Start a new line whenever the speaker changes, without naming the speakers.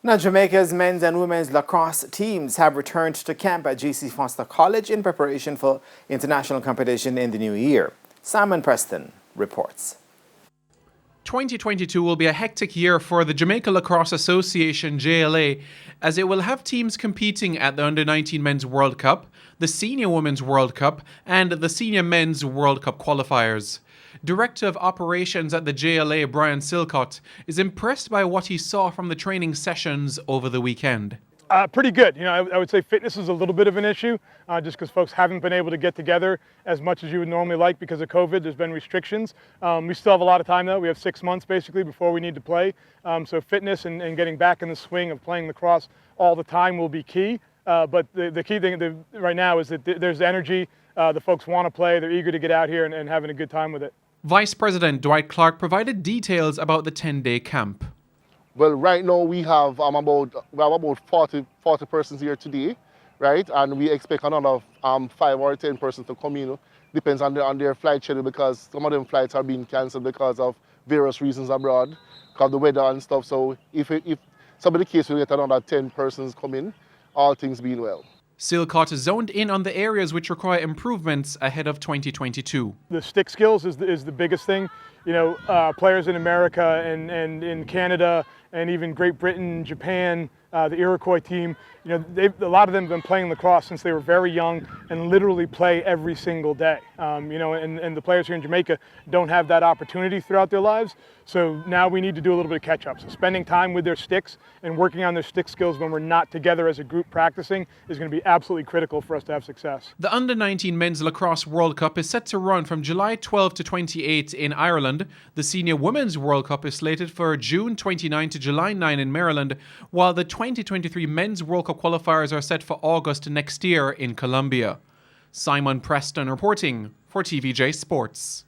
Now, Jamaica's men's and women's lacrosse teams have returned to camp at J.C. Foster College in preparation for international competition in the new year. Simon Preston reports.
2022 will be a hectic year for the Jamaica Lacrosse Association, JLA, as it will have teams competing at the Under-19 Men's World Cup, the Senior Women's World Cup, and the Senior Men's World Cup qualifiers. Director of Operations at the JLA, Brian Silcott, is impressed by what he saw from the training sessions over the weekend.
Pretty good. I would say fitness is a little bit of an issue just because folks haven't been able to get together as much as you would normally like because of COVID. There's been restrictions. We still have a lot of time though. We have 6 months basically before we need to play. So fitness and getting back in the swing of playing lacrosse all the time will be key. But the key thing right now is that there's energy. The folks want to play. They're eager to get out here and having a good time with it.
Vice President Dwight Clark provided details about the 10-day camp.
Well, right now we have about 40 persons here today, right? And we expect another 5 or 10 persons to come in. Depends on their flight schedule because some of them flights are being cancelled because of various reasons abroad, because of the weather and stuff. So if some of the case we get another 10 persons come in, all things being well.
Silcott zoned in on the areas which require improvements ahead of 2022.
The stick skills is the biggest thing. Players in America and in Canada and even Great Britain, Japan, the Iroquois team, a lot of them have been playing lacrosse since they were very young and literally play every single day. And the players here in Jamaica don't have that opportunity throughout their lives. So now we need to do a little bit of catch up. So spending time with their sticks and working on their stick skills when we're not together as a group practicing is going to be absolutely critical for us to have success.
The Under-19 Men's Lacrosse World Cup is set to run from July 12 to 28 in Ireland. The Senior Women's World Cup is slated for June 29 to July 9 in Maryland, while the 2023 Men's World Cup qualifiers are set for August next year in Colombia. Simon Preston reporting for TVJ Sports.